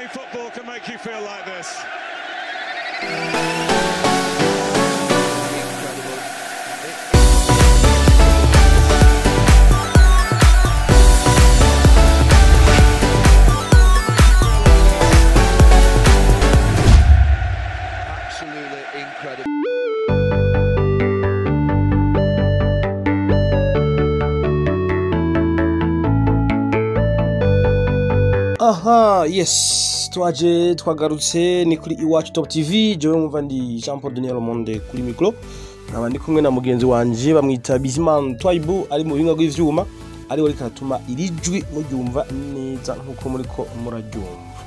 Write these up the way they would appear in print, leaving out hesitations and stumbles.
only football can make you feel like this. Absolutely incredible. Aha, yes, twagarutse ni kuri Iwacu Top TV. Jewe mwumva ndi Jean Paul Daniel Monde kuri micro. Nkaba ndi kumwe na mugenzi wanje bamwita Bizimana Twibu ari mu binga bw'ivyuma, ari we rikatuma irijwi muryumva neza nkuko muriko muraryumva.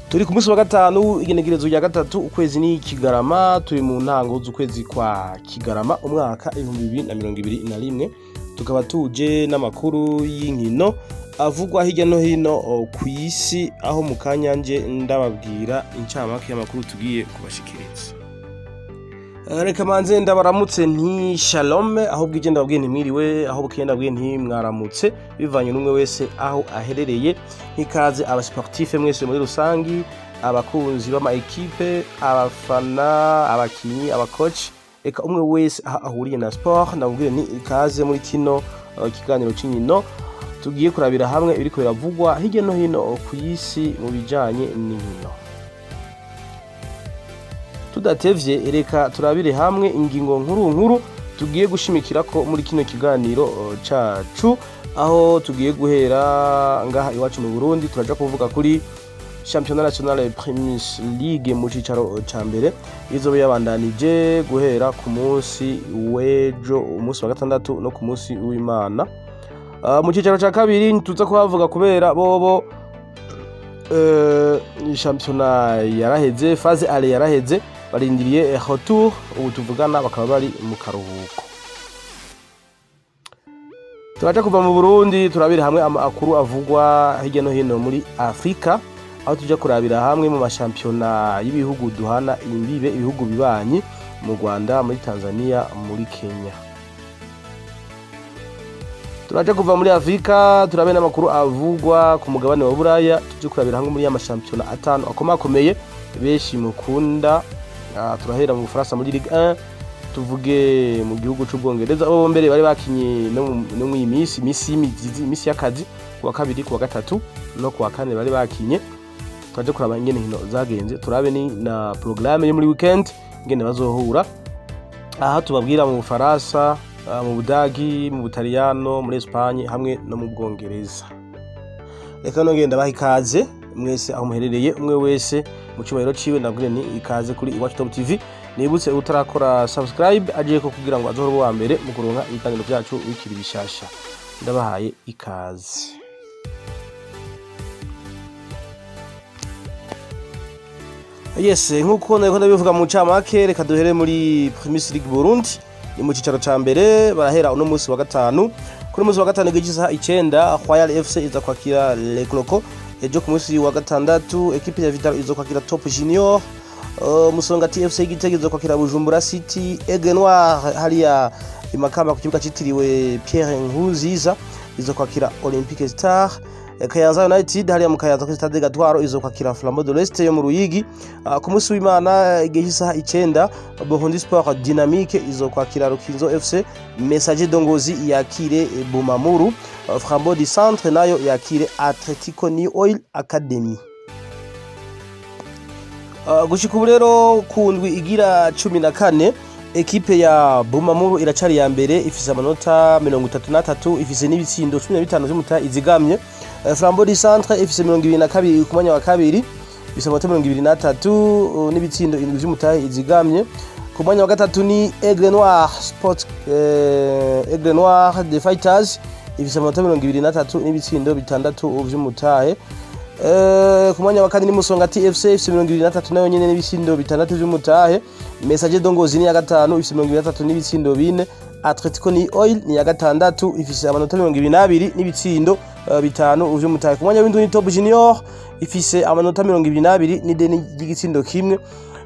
Turi ku munsi wa gatanu igenekerezo rya gatatu ukwezi ni Kigarama, turi mu ntango z'ukwezi kwa Kigarama umwaka 2021. Tukaba tuje n'amakuru y'inkino avugwa hirya no hino ku isi, aho mu kanyanje ndababwira incamake y'amakuru tugiye kubashikiriza. Reka manze ndabaramutse nti shalom, aho bwije ndababwiye ntimwiriwe, aho bukeye ndababwiye nti mwaramutse, bivanye n'umwe wese aho aherereye. Nkikaze abasportif mwese muri rusangi, abakunzi b'ama equipe, abafana, abakinyi, abacoach, eka umwe wese aho ahuriye na sport. Ndababwiye ni ikaze muri kino kiganiro c'inkino tugiye kurabira hamwe ibiriko biravugwa hirya no hino ku isi mu bijanye n'inkino. Tudatevye reka turabire hamwe ingingo nkuru tugiye gushimikira ko muri kino kiganiro cacu, aho tugiye guhera ngaha iwacu mu Burundi. Turaja kuvuga kuri Championnat National Premier League mu cicaro ca mbere, izobe yabandanije guhera ku munsi w'ejo, umunsi wa gatandatu no ku munsi w'Imana. Mu cicaro ca kabiri tuza kuhavuga kubera bobo championnat yaraheze, phase ale yaraheze, barindiriye retour, ubu tuvugana bakaba bari mu karuhuko. Turaja kuva mu Burundi turabira hamwe amakuru avugwa hirya no hino muri Afrika, aho tuja kurabira hamwe mu mashampiyona y'ibihugu duhana imbibe, ibihugu bibanyi mu Rwanda, muri Tanzania, muri Kenya. Turaje kuva muri Afrika turabe n'amakuru avugwa ku mugabane wa Buraya, tuje kurabira hamwe muri ya mashampiyona atanu akomakomeye benshi mukunda. Turahera mu Faransa muri Ligue 1, tuvuge mu gihugu c'Ubwongereza, abo mbere bari bakinye no mu imisi y'akazi kuwa kabiri, kuwa gatatu no kuwa kane bari bakinye. Turaje kuraba ingene hino zagenze, turabe ni na programme yo muri weekend ingene bazohura. Aha tubabwira mu Faransa, mu Budagi, mu Butaliyano, muri Espagne hamwe no mu Bwongereza. Reka nongenda baha ikaze mwese aho muherereye, umwe wese mu cyubahiro ciwe. Ndabwire ni ikaze kuri Iwacu Top TV. Nibutse utarakora subscribe agiye ko kugira ngo azohore wa mbere mu kuronka ibiganiro byacu bikiri bishasha. Ndabahaye ikaze. Yes, nkuko nako ndabivuga mu camake, reka duhere muri Premier League Burundi. Ni mu cicaro ca mbere barahera uno munsi wa gatanu. Kuri munsi wa gatanu gigiza 9 Royal FC iza kwakira Le Cloco. Ejo ku munsi wa gatandatu equipe ya Vital izo kwakira Top Junior. Musonga TFC Gitega izo kwakira Bujumbura City. Aigle Noir hariya imakamba ku kibuga citiriwe Pierre Nkurunziza izo kwakira Olympique Star. Kayanza United hariya mu Kayanza ku Stade Gatwaro izo kwakira Flambeau de l'Est yo mu Ruyigi. Ku munsi w'Imana igihe 9 Burundi Sport Dynamique izo kwakira Rukinzo FC. Message Dongozi yakire Bumamuru. Flambeau du Centre nayo yakire Atletico New Oil Academy. Gushika ubu rero kundwi igira 14 ekipe ya Bumamuru iracari ya mbere, ifise amanota 33, ifise n'ibitsindo 15 vy'umuta izigamye. Flambeau du Centre ifise 22 ku mwanya wa kabiri, ifise amanota 23 n'ibitsindo 7 vy'umuta izigamye. Ku mwanya wa gatatu ni Aigle Noir Sport, Aigle Noir The Fighters ifise amanota 23 n'ibitsindo 6 vy'umutahe. Ku mwanya wa kane ni Musonga TFC ifise 23 nayo nyene n'ibitsindo 6 vy'umutahe. Message Dongozi ni ya gatanu ifise 23 n'ibitsindo 4. Atletico New Oil ni ya gatandatu ifise amanota 22 n'ibitsindo 5 vy'umutahe. Ku mwanya w'indwi ni Top Junior ifise amanota 22 n'ideni ry'igitsindo kimwe.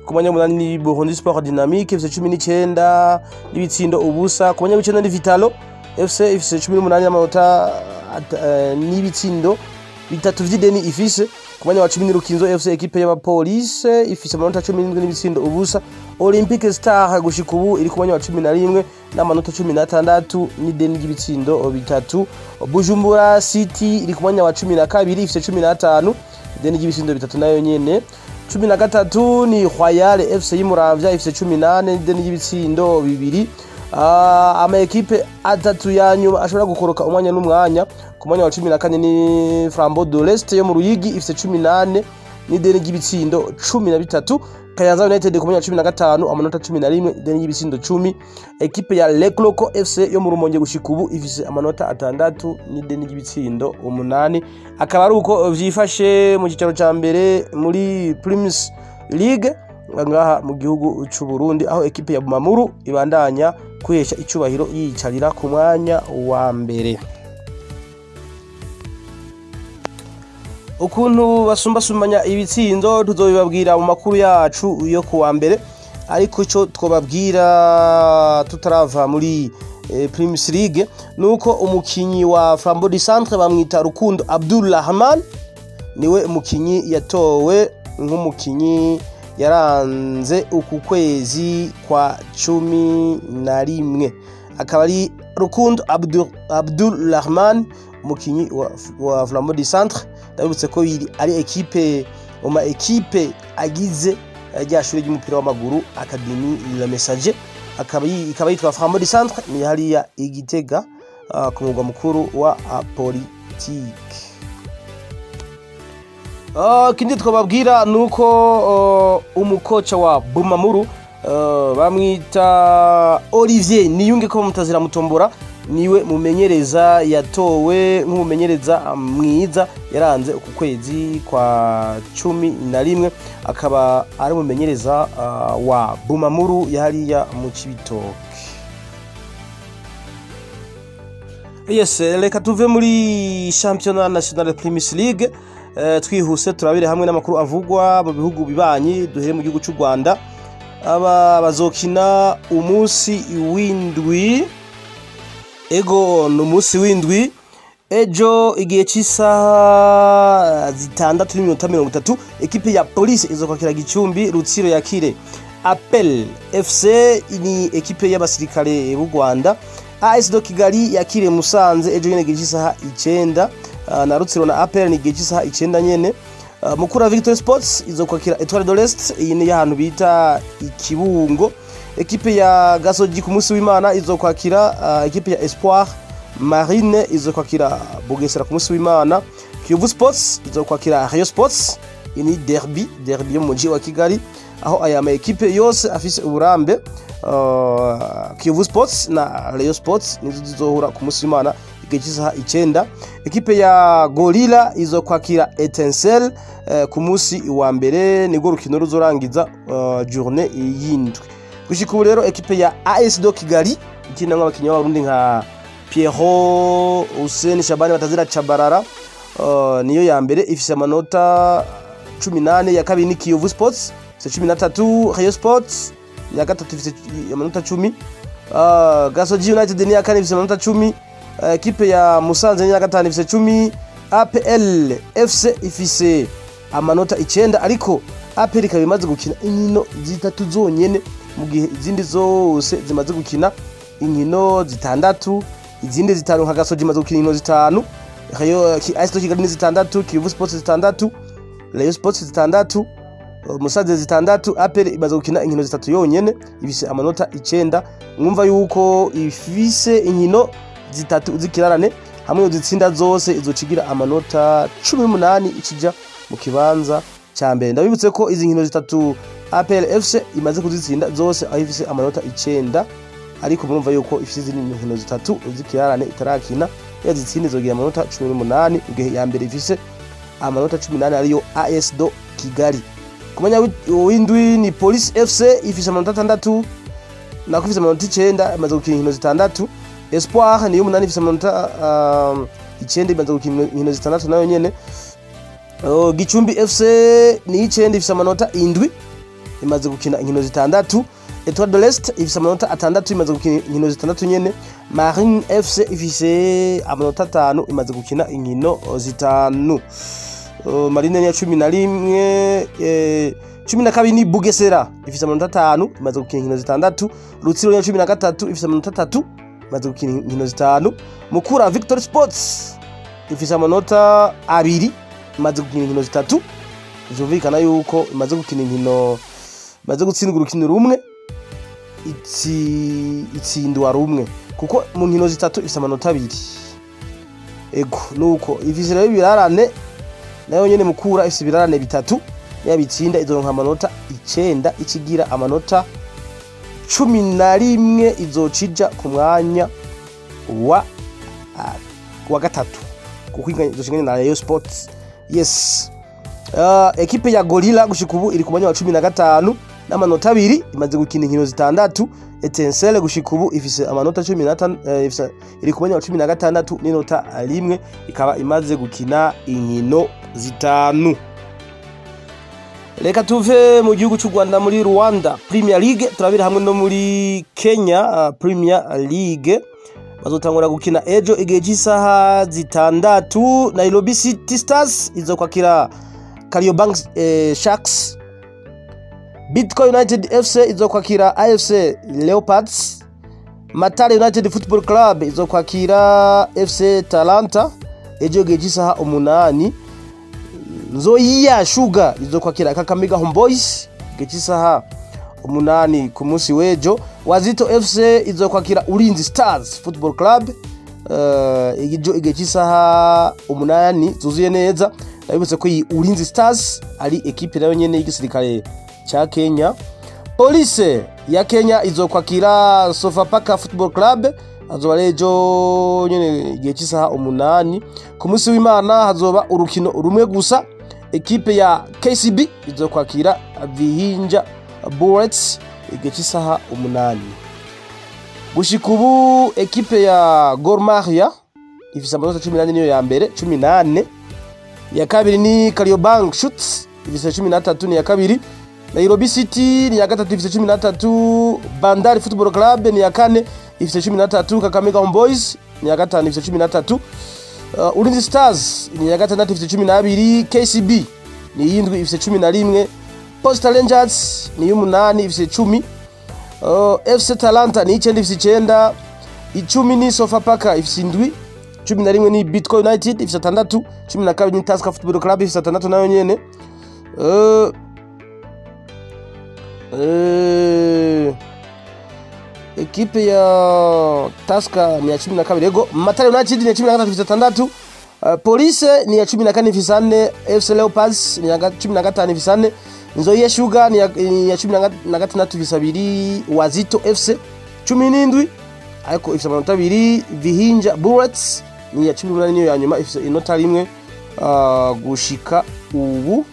Ku mwanya w'umunani ni Burundi Sport Dynamique ifise 19 n'ibitsindo ubusa. Ku mwanya w'icenda ni Vitalo FC ifise 18 n'amanota n'ibitsindo bitatu vy'ideni ifise. Ku mwanya wa 10 ni Rukinzo FC ekipe y'abapolice ifise amanota 17 n'ibitsindo ubusa. Olympique Star gushika ubu iri ku mwanya wa 11 n'amanota 16 n'ideni ry'ibitsindo bitatu. Bujumbura City iri ku mwanya wa 12 ifise 15 ideni ry'ibitsindo bitatu nayo nyene. 13 ni Royal FC y'Umuramvya ifise 18 ideni ry'ibitsindo bibiri. Ama ekipe atatu yanyu ashobora gukoroka umwanya n'umwanya. Ku mwanya wa 14 ni Flambeau de l'Est yo mu Ruyigi ifise 18 n'ideni ry'ibitsindo 13. Kayanza United ku mwanya wa 15 amanota 11 ideni ry'ibitsindo 10. Ekipe ya Le Cloco FC yo mu Rumonge gushika ubu ifise amanota 6 n'ideni ry'ibitsindo 8. Akaba ari uko vyifashe mu cicaro ca mbere muri Premier League ngaha mu gihugu c'u Burundi, aho ekipe ya Bumamuru ibandanya kwihesha icubahiro yicarira ku mwanya wa mbere. Ukuntu basumbasumbanya ibitsindo tuzobibabwira mu makuru yacu yo kuwa mbere, ariko ico twobabwira tutarava muri Premier League nuko umukinyi wa Flambeau du Centre bamwita Rukundo Abdulrahman niwe umukinyi yatowe nk'umukinyi yaranze uku kwezi kwa 11. Akaba ari Rukundo Abdulrahman umukinyi wa Flambeau du Centre. Ndabutse ko ari ekipe ekipe agize ryashure ry'umupira w'amaguru Academy La Message, akaba yitwa Flambeau du Centre, ni hariya Igitega ku mugwa mukuru wa politique. Kindi twababwira nuko umukocha wa Bumamuru bamwita Olivier Niyunge ko mutazira mutombora niwe mumenyereza yatowe nk'umumenyereza mwiza yaranze uku kwezi kwa 11. Akaba ari mumenyereza wa Bumamuru yahariya mu Cibitoke. Yes, reka tuve muri Championnat National Premier League twihuse turabire hamwe n'amakuru avugwa mu bihugu bibanyi. Duhere mu gihugu cy'u Rwanda, aba bazokina umunsi w'indwi. Ego no musi w'indwi ejo igihe cy'isaha 6:30 ekipe ya Police izokwakira Gicumbi Rutsiro yakire Appel FC ni ekipe y'abasirikare b'u Rwanda. AS do Kigali yakire Musanze ejo nyene igihe cy'isaha 9 na Rutsiro na Appel ni igihe cy'isaha 9 nyene. Mukura Victory Sports izokwakira Etoile de l'Est, iyi ni yahantu bita Ikibungo. Ekipe ya Gasogi ku munsi w'Imana izokwakira ekipe ya Espoir Marine izokwakira Bugesera ku munsi w'Imana. Kiyovu Sports izokwakira Rayon Sports, ini derby yo mu mujyi wa Kigali, aho aya ma ekipe yose afise uburambe. Kiyovu Sports na Rayon Sports nizo zizohura ku munsi w'Imana igihe cy'isaha 9. Ekipe ya Gorilla izokwakira Etincelle ku munsi wa mbere, nigwo rukino ruzorangiza journée yindwi. Gushika ubu rero ekipe ya AS do Kigali ikina nk'abakinyi b'Abarundi nka Pierrot Hussein Shabani batazira Chabarara, niyo ya mbere ifise amanota 18. Ya kabiri ni Kiyovu Sports ifise 13. Rayon Sports ya gatatu ifise amanota 10. Gasogi United ni ya kane ifise amanota 10. Ekipe ya Musanze ni ya gatanu ifise 10. APL FC ifise amanota 9, ariko APL ikaba imaze gukina inkino zitatu zonyene mu gihe izindi zose zimaze gukina inkino zitandatu, izindi zitanu nka Gasogi imaze gukina inkino zitanu. AS Kigali ni zitandatu, Kiyovu Sports zitandatu, Rayon Sports zitandatu, Musanze zitandatu. APR imaze gukina inkino zitatu yonyene ibise amanota 9. Mwumva yuko ifise inkino zitatu zikirarane hamwe uzitsinda zose izocigira amanota 18 ikija mu kibanza ca mbere. Ndabibutse ko izi nkino zitatu APR FC imaze kuzitsinda zose aho ifise amanota 9, ariko murumva yuko ifise izindi nkino zitatu zikirarane itarakina, yazitsinda izogira amanota 18 igihe ya mbere ifise amanota 18 ariyo AS do Kigali. Kumenya w'indwi ni Police FC ifise amanota 6 na kufise amanota 9 imaze gukina inkino zitandatu. Espoir niyo 8 ifise amanota 9 imaze gukina inkino zitandatu nayo nyene. Gicumbi FC ni 9 ifise amanota 7 imaze gukina inkino zitandatu. Etoile de l'Est ifise amanota atandatu imaze gukina inkino zitandatu nyene. Marine FC ifise amanota 5 imaze gukina inkino zitanu. Marine ni ya 11 12 ni Bugesera ifise amanota 5 imaze gukina inkino zitandatu. Rutsiro ni ya 13 ifise amanota 3 imaze gukina inkino zitanu. Mukura Victory Sports ifise amanota 2 imaze gukina inkino zitatu. Bizumvikana yuko imaze gukina inkino imaze gutsindwa urukino rumwe itsindwa rumwe kuko mu nkino zitatu ifise amanota 2. Ego nuko ifise rero ibirarane nayo nyene Mukura ifise ibirarane bitatu yabitsinda izoronka amanota 9 ikigira amanota 11 izocija ku mwanya wa gatatu kuko izoshinganye na Rayon Sports. Yes. Ekipe ya Gorilla gushika ubu iri ku mwanya wa 15 n'amanota 2 imaze gukina inkino zitandatu. Etincelle gushika ubu ifise amanota 15 iri ku mwanya wa 16 n'inota 1 ikaba imaze gukina inkino zitanu. Reka tuve mu gihugu cy'u Rwanda muri Rwanda Premier League turabira hamwe no muri Kenya Premier League bazotangura gukina ejo igihe cy'isaha zitandatu. Nairobi City Stars izokwakira Kariobangi Sharks. Bitcoin United FC izokwakira AFC Leopards. Matare United Football Club izokwakira FC Talanta ejo gihe cy'isaha 8. Nzoyiya Sugar izokwakira Kakamega Homeboys gihe cy'isaha 8 ku munsi wejo. Wazito FC izokwakira Ulinzi Stars Football Club ejo gihe cy'isaha 8 zuzuye neza. Ndabibutse ko iyi Ulinzi Stars ari ekipe nayo nyene y'igisirikare cha Kenya. Police ya Kenya izokwakira Sofapaka Football Club azoba ejo nyene gihe cy'isaha 8. Ku munsi w'Imana hazoba urukino rumwe gusa. Ekipe ya KCB izokwakira Vihinja Bullets igihe cy'isaha 8. Gushika ubu ekipe ya Gor Mahia ifise amanota 18 niyo ya mbere 18. Ya kabiri ni Kariobangi Shoots ifise 13 ni ya kabiri. Nairobi City ni ya gatatu ifise 13. Bandari Football Club ni ya kane ifise 13. Kakamega Homeboys ni ya gatanu ifise 13. Ulinzi Stars ni ya gatandatu ifise 12. KCB ni yindwi ifise 11. Postal Rangers ni y'umunani ifise 10. FC Talanta ni 9 ifise 9. 10 ni Sofapaka ifise 7. 11 ni Bitcoin United ifise 6. 12 ni Tusker Football Club ifise 6 nayo nyene. Ekipe ya Tusker ni ya 12 ego. Matare United ni ya 13 ifise 6. Police ni ya 14 ifise 4. FC Leopards ni ya 15 ifise 4. Nzoyiya Sugar ni ya 16 ifise 2. Wazito FC 17 ariko ifise amanota 2. Vihinja Bullets ni ya 18 niyo ya nyuma ifise inota 1 gushika ubu.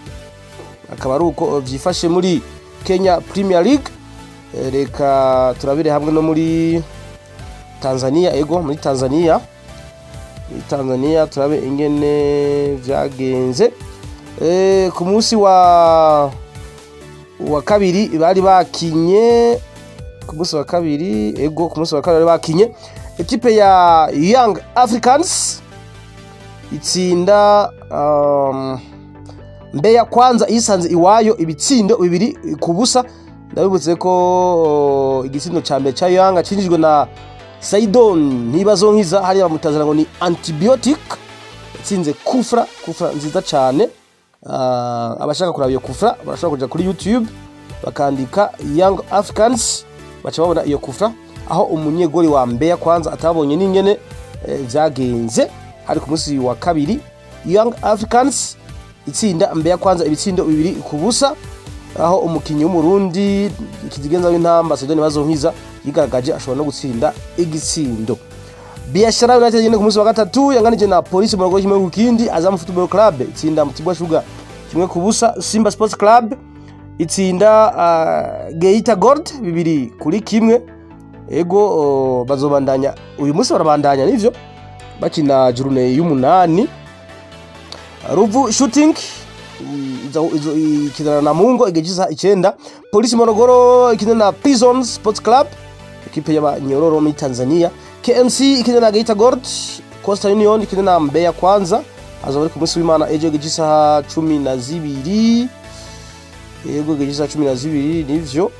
Akaba ari uko vyifashe muri Kenya Premier League. Reka turabire hamwe no muri Tanzania ego muri Tanzania turabe ingene vyagenze. Ku munsi wa kabiri bari bakinye ku munsi wa kabiri ego ku munsi wa kabiri bakinye ekipe ya Young Africans itsinda Mbeya Kwanza isanze iwayo ibitsindo 2 ku busa. Ndabibutse ko igitsindo ca mbere ca Young cinjijwe na Saidon ntibazonkiza hari bamutazana ngo ni antibiotic itsinze kufra nziza cyane. Abashaka kuraba iyo kufra barashobora kuja kuri YouTube bakandika Young Africans baca babona iyo kufra aho umunyegori wa Mbeya Kwanza atabonye n'ingene vyagenze. Hari ku munsi wa kabiri Young Africans itsinda Mbeya Kwanza ibitsindo 2 ku busa aho umukinyi w'umurundi ikizigenza w'intamba Saidon bazonkiza yigaragaje ashobora no gutsinda igitsindo. Biashara United yene ku munsi wa gatatu yanganije na Police mu rugo kimwe ku kindi. Azam Football Club itsinda Mtibwa Sugar kimwe ku busa. Simba Sports Club itsinda Geita Gold 2-1 ego. Bazobandanya uyu munsi barabandanya nivyo bakina journée y'umunani. Ruvu Shooting ikinana na Mungo igihe cy'isaha 9. Polisi Morogoro ikina na Prison Sports Club ekipe y'abanyororo muri Tanzania. KMC ikina na Geita Gold. Coastal Union ikina na Mbeya Kwanza azaba ari ku munsi w'Imana ejo igihe cy'isaha 12. Yego igihe cy'isaha 12 nivyo.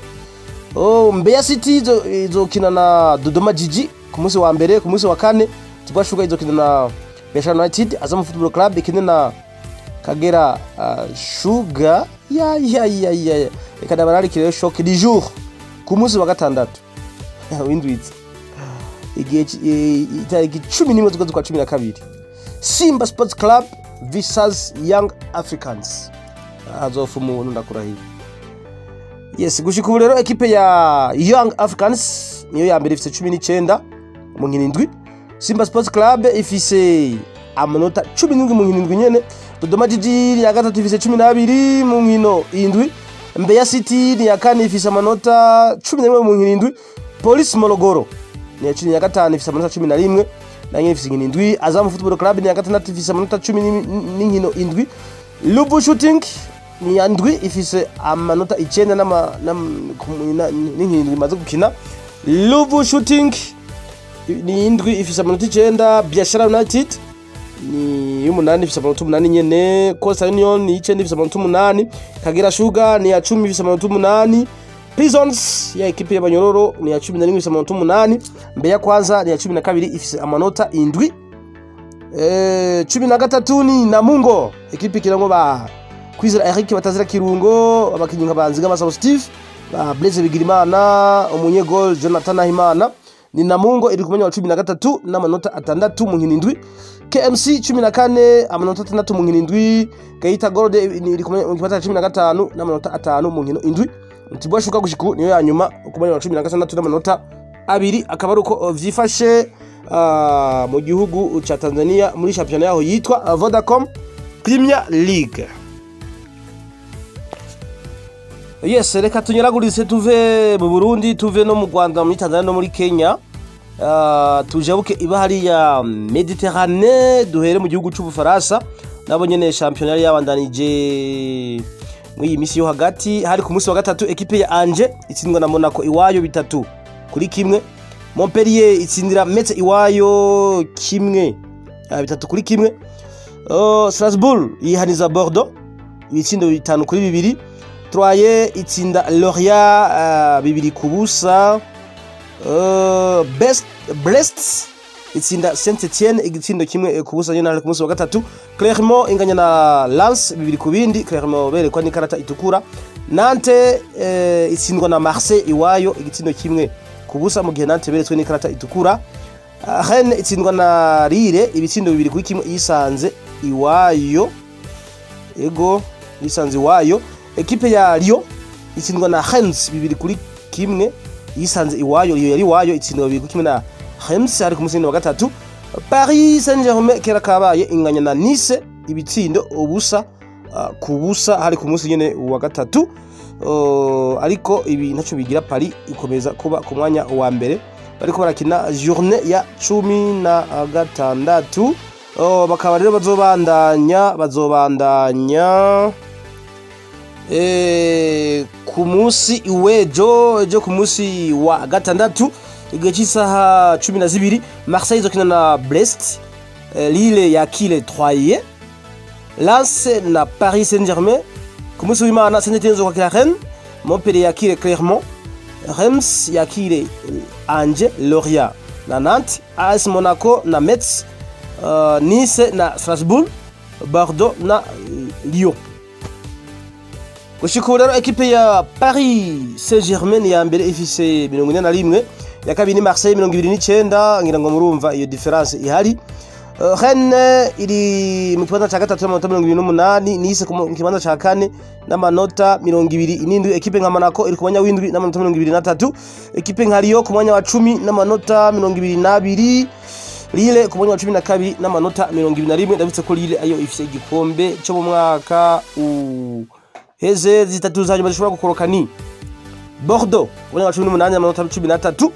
Mbeya City izokina na Dodoma Jiji ku munsi wa mbere. Ku munsi wa kane Tubashuga izokina na Besha United. Azam Football Club ikina na Kagera Sugar ya ikana bararikire shock du jour ku munsi wa gatandatu windwitse igihe itariki 11 z'ukwezi kwa 12. Simba Sports Club vs Young Africans azofu umuntu ndakurahiye. Yes, gushika ubu rero ekipe ya Young Africans niyo ya mbere ifite 19 mu nkino 7. Simba Sports Club ifise amanota 17 mu nkino 7 nyene. Dodoma Jiji ya gatatu ifise 12 mu nkino 7. Mbeya City ni ya kane ifise amanota 11 mu nkino 7. Police Morogoro ni ya 15 ifise amanota 11 na nyine ifise nkino 7. Azam Football Club ni ya gatandatu ifise amanota 10 n'inkino 7. Lubu Shooting ni ya 7 ifise amanota 9 n'inkino 7 maze gukina. Lubu Shooting ni 7 ifise amanota 9. Biashara United ni y'umunani ifise amanota 8 nyene. Coastal Union ni 9 ifise amanota 8. Kagera Sugar ni ya 10 ifise amanota 8. Prisons ya ekipe y'abanyororo ni ya 11 ifise amanota 8. Mbeya Kwanza ni ya 12 ifise amanota 7. 13 ni Namungo ekipe kirango ba Kwizera Eric batazira kirungo abakinyi nkabanzi ng'amasaho Steve ba Blaise Bigirimana umunye goal Jonathan Ahimana. Ni Namungo iri kumenya wa 13 n'amanota 6 mu nkino 7. KMC 14 amanota 6 mu nkino 7. Geita Gold iri kumenya mu kipata 15 n'amanota 5 mu nkino 7. Tubashuka gushiku niyo ya nyuma kumenya wa 16 n'amanota 2. Akaba ruko vyifashe mu gihugu ca Tanzania muri championnat yaho yitwa Vodacom Premier League. Yes, reka tunyaragurise tuve mu Burundi tuve no mu Rwanda muri Tanzania no muri Kenya. Tujabuke ibahari ya Mediterranee duhere mu gihugu c'Ubufaransa nabo nyene championnat yabandanije muri imisi yo hagati. Hari ku munsi wa gatatu ekipe ya Angers itsindwa na Monaco iwayo 3-1. Montpellier itsindira Metz iwayo 3-1. Strasbourg yihaniza Bordeaux ibitsindo 5-2. Troyes itsinda Lorient 2-0. Brest itsinda Saint-Etienne igitsindo 1-0 nyene ku munsi wa gatatu. Clermont inganya na Lens 2-2. Clermont berekwa ni karata itukura. Nantes itsindwa na Marseille iwayo igitsindo 1-0 mu gihe Nantes beretswe ni karata itukura. Rennes itsindwa na Lille ibitsindo 2-1 yisanze iwayo. Yisanze iwayo. Ekipe ya Lyon itsindwa na Reims 2-1 yisanze iwayo. Lyon yari iwayo itsindwa 2-1 na Reims hari ku munsi wa gatatu. Paris Saint-Germain kera kabaye inganya na Nice ibitsindo ubusa kubusa hari ku munsi nyene wa gatatu. Ariko ibi ntaco bigira Paris ikomeza kuba ku mwanya wa mbere bariko barakina journée ya 16. Bakaba rero bazobandanya ku munsi iwejo ku munsi wa gatandatu igihe cy'isaha 12. Marseille izokina na Brest. Lille yakire Troyes. Lens na Paris Saint-Germain. Ku munsi w'Imana Saint-Etienne izokina Rennes. Montpellier yakire Clermont. Reims yakire Angers. Lorient na Nantes. AS Monaco na Metz. Nice na Strasbourg. Bordeaux na Lyon. Gushikura ekipe ya Paris Saint-Germain ya mbere ifise 41. Ya kabiri ni Marseille 29 ngira ngo murumva iyo difference ihari. Rennes iri mu kibanza ca gatatu n'amanota 28. Nice mu kibanza ca kane n'amanota 27. Ekipe nka Monaco iri ku mwanya w'indwi n'amanota 23. Ekipe nka Lyon ku mwanya wa 10 n'amanota 22. Lille ku mwanya wa 12 n'amanota 21. Ndabitse ko Lille ayo ifise igikombe cyo mu mwaka heze zitatu zanyuma zishobora gukoroka ni Bordeaux ku mwanya wa 18 n'amanota 13.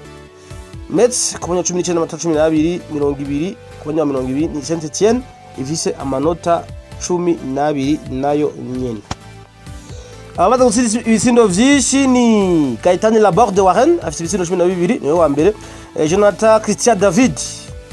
Metz ku mwanya wa 19 n'amanota 12. 20 ku mwanya wa 20 ni Saint-Etienne ifise amanota 12 nayo nyene. Abamaze gutsinda ibitsindo vyinshi ni Gaëtan Laborde Warren afite ibitsindo 12 niwe wa mbere. Jonathan Christian David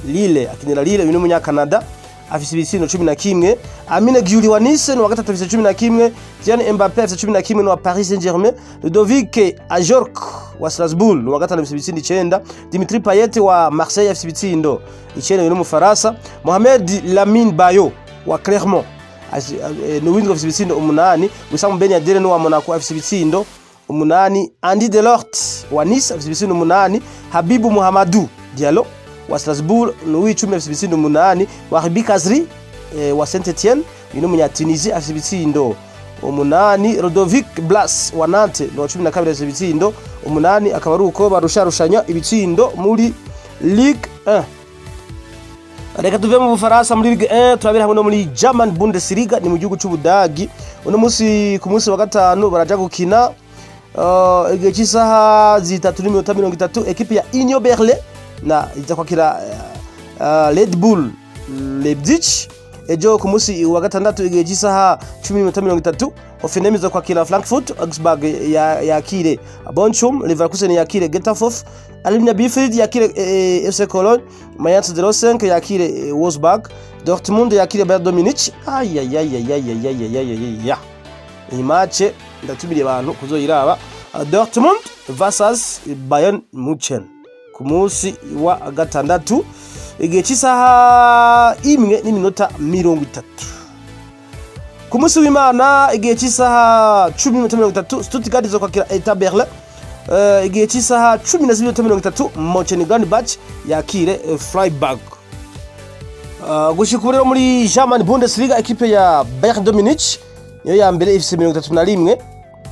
Lille akinira Lille uyu n'umunya Canada afite ibitsindo 11. Amine Giuli wa Nice no gatatu afite 11. Kylian Mbappé afite 11 no Paris Saint-Germain. Ludovic Ajorc wa Strasbourg no gatanu afite ibitsindo 9. Dimitri Payet wa Marseille afite ibitsindo 9 uyu n'umufaransa. Mohamed Lamine Bayo wa Clermont no wing of ibitsindo 8. Wissam Ben Yedder no wa Monaco afite ibitsindo 8. Andy Delort wa Nice afite ibitsindo 8. Habibou Mohamedou Diallo wa Strasbourg no w'icumi afite ibitsindo 8. Wahbi Kazri wa Saint-Etienne uyu n'umunya Tunisie afite ibitsindo 8. Ludovic Blas wa Nantes no 12 afite ibitsindo 8. akaba ari uko barusharushanya ibitsindo muri Ligue 1. Reka tuve mu Bufaransa muri Ligue 1 turabira hamwe no muri German Bundesliga ni mu gihugu cy'Ubudagi. Uno munsi ku munsi wa gatanu baraja gukina igihe cy'isaha 3:30 ekipe ya Union Berlin na iza kwakira Red Bull Leipzig. Ejo ku munsi wa gatandatu igihe cy'isaha 10:30 Hoffenheim iza kwakira Frankfurt. Augsburg yakire Bochum. Leverkusen yakire Getafe. Arminia Bielefeld yakire FC Cologne. Mainz 05 yakire Wolfsburg. Dortmund yakire Bayern Munich. Iyi match ndatumiriye abantu kuzoyiraba. Dortmund versus Bayern Munich ku munsi wa gatandatu igihe cy'isaha 1:30. Ku munsi w'Imana igihe cy'isaha 10:30 Stuttgart izo kwakira Hertha Berlin. Igihe cy'isaha 12:30 Mönchengladbach yakire Freiburg. Gushika rero muri German Bundesliga ekipe ya Bayern Munich niyo ya mbere ifite 31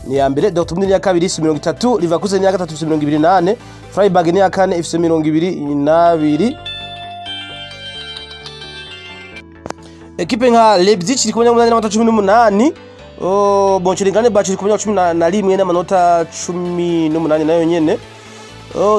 ni ya mbere. Dortmund ni ya kabiri ifite 30. Leverkusen ni ya gatatu ifite 28. Freiburg ni ya kane ifite 22. Ekipe nka Leipzig iri kumenya 18. Mönchengladbach iri kumenya 11 n'amanota 18 nayo nyene.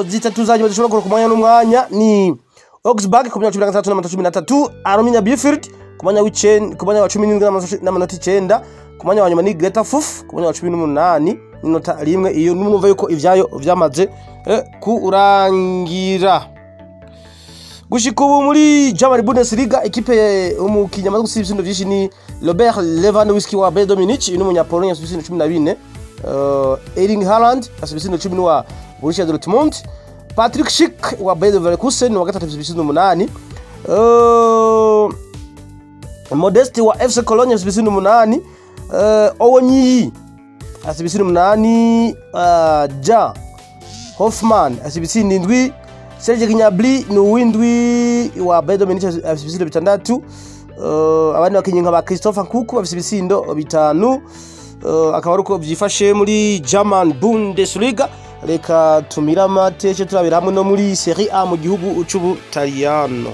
Zitatu zaje zishobora kumanya n'umwanya ni Augsburg kumenya 13 n'amanota 13. Arminia Bielefeld kumenya 17 n'amanota 9. Kumanya wanyuma ni Getafe kumenya 18 n'inota 1. Iyo numva yuko ivyayo vyamaze kurangira. Gushika ubu muri German Bundesliga ekipe umukinya amaze gusiba ibitsindo byinshi ni Robert Lewandowski wa Bayern Munich n'umunya Pologne afite ibitsindo 14. Erling Haaland afite ibitsindo 10 wa Borussia Dortmund. Patrick Schick wa Bayer Leverkusen wa gatatu afite ibitsindo 8. Modeste wa FC Cologne afite ibitsindo 8. Owonyi afite ibitsindo 8. Ja Hoffman afite ibitsindo 7. Serge Gnabry ni uwindwi wa Bayern Munich afite ibitsindo 6. Abandi bakinyi nka ba Christopher Nkunku afite ibitsindo 5. Akaba ruko byifashe muri German Bundesliga. Reka tumira amateke turabira hamwe no muri Serie A mu gihugu cy'Ubutaliyano.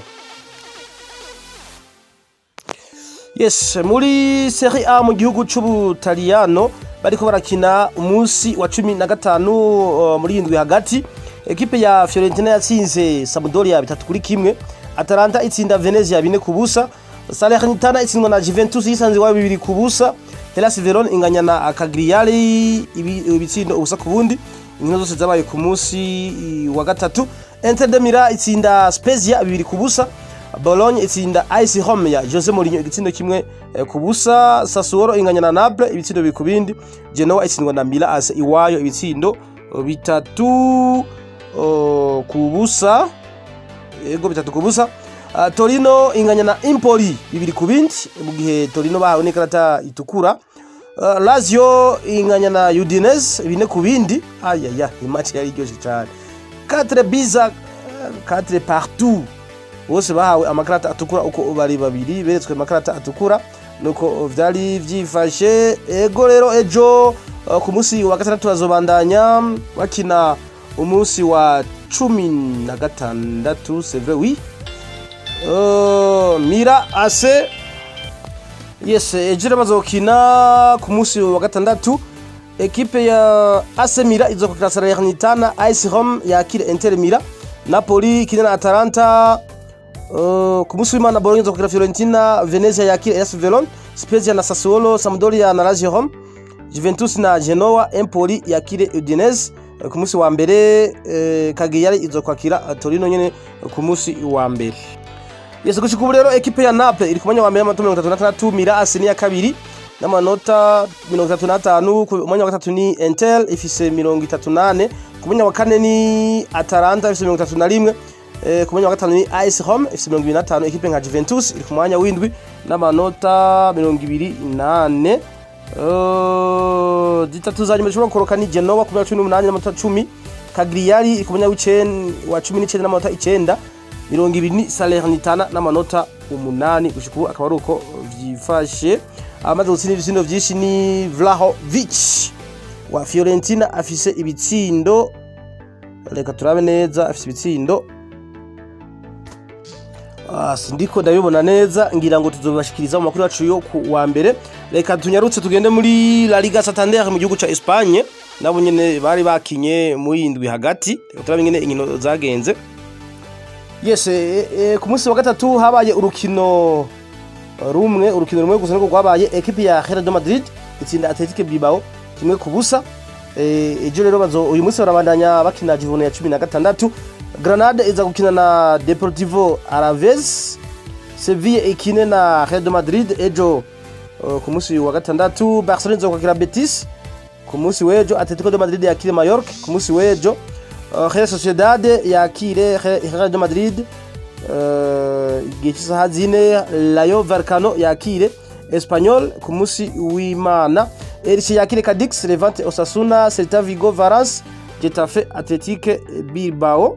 Yes, muri Serie A mu gihugu cy'Ubutaliyano bariko barakina umunsi wa 15 muri indwi hagati. Ekipe ya Fiorentina yatsinze Sampdoria 3-1. Atalanta itsinda Venezia 4-0. Salernitana itsindwa na Juventus yisanze wa 2-0. Hellas Verona inganya na Cagliari ibitsindo ubusa ku bundi. Inkino zose zabaye ku munsi wa gatatu. Inter de Milan itsinda Spezia 2-0. Bologna itsinda AS Roma ya Jose Mourinho igitsindo kimwe ku busa. Sassuolo inganya na Naples ibitsindo 2 ku bindi. Genoa itsindwa na Milan AS Iwacu ibitsindo 3 ku busa. Ego 3 ku busa. Torino inganya na Empoli 2 ku bindi mu gihe Torino bahawe n'ikarata itukura. Lazio inganya na Udinese 4 ku bindi. Match yari iryoshye cyane. 4 partout. Bose bahawe amakarata atukura uko bari babiri beretswe amakarata atukura nuko vyari vyifashe. Ego rero ejo ku munsi wa gatandatu bazobandanya bakina umunsi wa 16 c'est vrai oui. Mira AC yes ejo bazokina ku munsi wa gatandatu. Ekipe ya AC Mira izokina Salernitana. AS Roma yakira Inter Mira. Napoli kina na Atalanta. Ku munsi w'Imana Bologna izokina Fiorentina. Venezia yakira AS Verona. Spezia na Sassuolo, Sampdoria na Lazio Rome, Juventus na Genoa, Empoli yakire Udinese ku munsi wa mbere, Cagliari izokwakira Torino nyene ku munsi wa mbere. Yes, gushika ubu rero ekipe ya Naples iri ku mwanya wa mbere n'amanota 36, Milan ni ya kabiri n'amanota 35, ku mwanya wa gatatu ni Inter ifise 38, ku mwanya wa kane ni Atalanta ifise 31, ku mwanya wa gatanu ni AS Roma ifise 25, ekipe nka Juventus iri ku mwanya w'indwi n'amanota 28. Zitatu za nyuma zishobora gukoroka ni Genoa ku mwanya wa 18 n'amanota 10, Cagliari iri ku mwanya wa 19 n'amanota 9, 20 Salernitana n'amanota 8. gushika ubu akaba ari uko vyifashe. Amaze gutsinda ibitsindo vyinshi ni Vlahovic wa Fiorentina afise ibitsindo, reka turabe neza, afise ibitsindo sindiko ndabibona neza, ngira ngo tuzobashikiriza mu makuru yacu yo ku wa mbere. Reka tunyarutse tugende muri La Liga Santander mu gihugu ca Espagne, nabo nyene bari bakinye mu yindwi hagati, reka turabe nyene inkino zagenze. Yes, ku munsi wa gatatu habaye urukino rumwe gusa niko rwabaye. Ekipe ya Real Madrid itsinda Athletic Bilbao 1-0. Ejo rero uyu munsi barabandanya bakina Jivone ya 16. Granada iza gukina na Deportivo Alaves, Sevilla ikine na Real Madrid ejo ku munsi wa gatandatu. Barcelona iza kwakira Betis ku munsi wejo, Atletico de Madrid yakire Mallorca ku munsi wejo, Real Sociedad yakire Real Madrid igihe hazine, Rayo Vallecano yakire Espanyol ku munsi w'Imana, Elche yakire Cadix, Levante Osasuna, Celta Vigo Valence, Getafe Athletic Bilbao.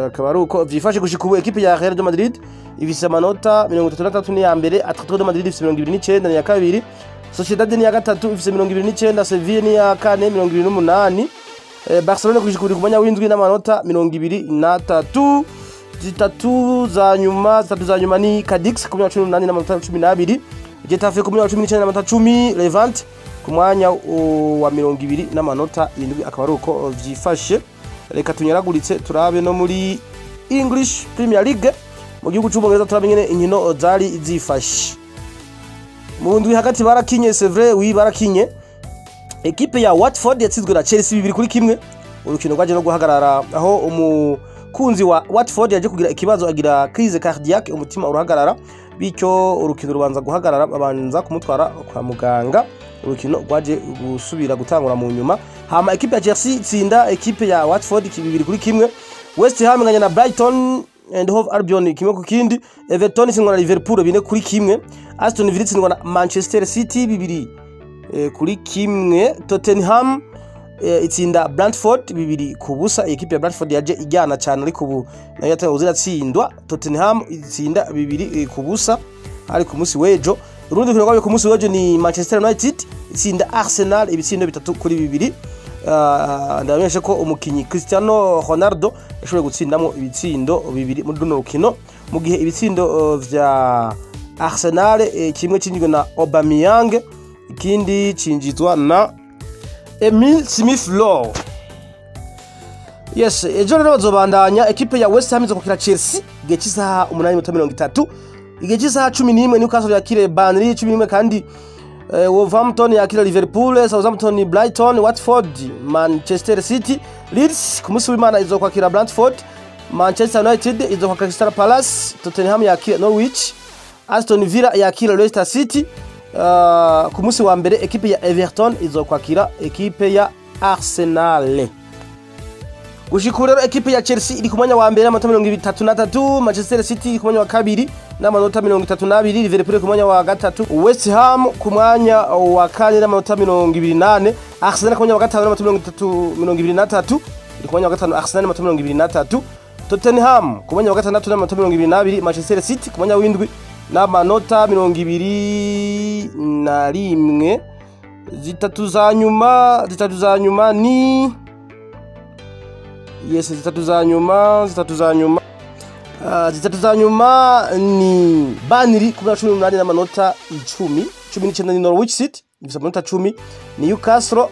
Akaba ari uko vyifashe gushika ubu. Ekipe ya Real Madrid ifise amanota 33 ni ya mbere, Atletico de Madrid ifise 29 ni ya kabiri, Sociedad ni ya gatatu ifise 29, Sevilla ni ya kane 28, Barcelona gushika ku mwanya w'indwi n'amanota 23. Zitatu za nyuma ni Cadix ku mwanya wa 18 n'amanota 12, Getafe ku mwanya wa 19 n'amanota 10, Levante ku mwanya wa 20 n'amanota 7. akaba ari uko vyifashe. Reka tunyaraguritse turabe no muri English Premier League mu gihugu cy'Ubwongereza, turabe nyene inkino zari zifashe. Mu ndwi hagati barakinye, c'est vrai, barakinye. Ekipe ya Watford yatsinzwe na Chelsea 2-1, urukino rwaje no guhagarara aho umukunzi wa Watford yaje kugira ikibazo, agira crise cardiaque, umutima urahagarara, bityo urukino rubanza guhagarara, abanza kumutwara kwa muganga. Urukino rwaje gusubira gutangura mu nyuma. Hama ekipe ya Chelsea itsinda ekipe ya Watford 2-1. West Ham inganya na Brighton and Hove Albion 1-0. Everton itsindwa na Liverpool 4-1. Aston Villa itsindwa na Manchester City 2-1. Tottenham itsinda Brentford 2-0. Ekipe ya Brentford yaje ijyana cyane ariko ubu nayo yatawe ziratsindwa. Tottenham itsinda 2-0 ari ku munsi wejo. Urundi rukino rwabaye ku munsi wejo ni Manchester United itsinda Arsenal ibitsindo 3-2. Ndabamenyesha ko umukinyi Cristiano Ronaldo yashoboye gutsindamo ibitsindo 2 muri runo rukino, mu gihe ibitsindo vya Arsenal kimwe cinjizwe na Aubameyang, ikindi cinjizwa na Emile Smith-Rowe. Yes, ejo rero bazobandanya. Ekipe ya West Ham izokukira Chelsea igihe cy'isaha 8:30, igihe cy'isaha 11 Newcastle yakire Burnley 11, kandi Wolverhampton yakira Liverpool, Southampton Brighton, Watford Manchester City, Leeds ku munsi w'Imana izokwakira Brentford, Manchester United izokwakira Crystal Palace, Tottenham yakira Norwich, Aston Villa yakira Leicester City. Ku munsi wa mbere ekipe ya Everton izokwakira ekipe ya Arsenal. Gushika rero ekipe ya Chelsea iri ku mwanya wa mbere n'amanota 33, Manchester City ku mwanya wa kabiri n'amanota 32, Liverpool ku mwanya wa gatatu, West Ham ku mwanya wa kane n'amanota 28, Arsenal ku mwanya wa gatanu n'amanota 23, iri ku mwanya wa gatanu Arsenal n'amanota 23, Tottenham ku mwanya wa gatandatu n'amanota 22, Manchester City ku mwanya w'indwi n'amanota 21. Zitatu za nyuma ni yes, zitatu za nyuma ni Burnley ku mwanya 18 n'amanota 19 ni Norwich City ifite amanota 10, ni Newcastle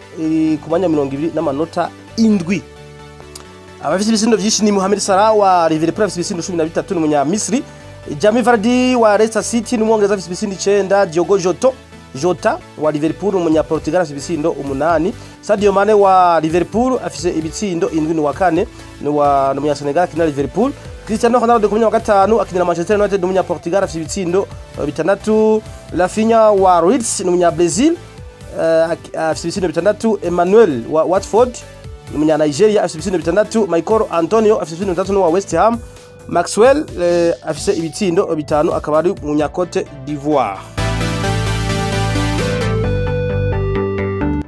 ku mwanya 20 n'amanota 7. Abafite ibisindo byinshi ni Mohamed Salah wa Liverpool afite ibisindo 13 n'umunya Misri, Jamie Vardy wa Leicester City n'umwongereza afise ibisindo 9. Diogo Jota wa Liverpool umunyaportugal afise ibisindo 8. Sadio Mane wa Liverpool afise ibitsindo 7 wa 4 n'umunya Senegal akina Liverpool. Cristiano Ronaldo ku 5 akinira Manchester United n'umunya Portugal afise ibitsindo 6. Rafinha wa Leeds n'umunya Brazil afise ibitsindo 6. Emmanuel wa Watford n'umunya Nigeria afise ibitsindo 6. Michael Antonio afise ibitsindo 3 wa West Ham. Maxwell afise ibitsindo 5 akaba ari umunya Cote d'Ivoire.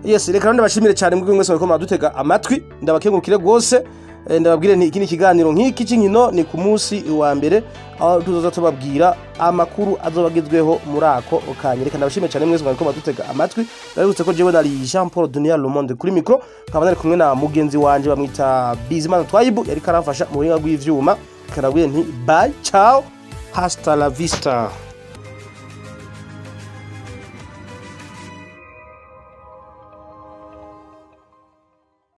Yes, reka ndabashimire cyane mwebwe mwese bariko madutega amatwi, ndabakengurukire gose, ndababwire nti iki ni kiganiro nk'iki cy'inkino ni ku munsi wa mbere aho tuzoza tubabwira amakuru azobagezweho muri ako okanye. Reka ndabashimire cyane mwese bariko madutega amatwi, narutse ko jewe nari Jean Paul Dunia Le Monde kuri micro, nkaba nari kumwe na mugenzi wanje bamwita Bizimana Twayibu yari karamfasha mu buhinga bw'ivyuma. Karabwiye nti bye, ciao, hasta la vista.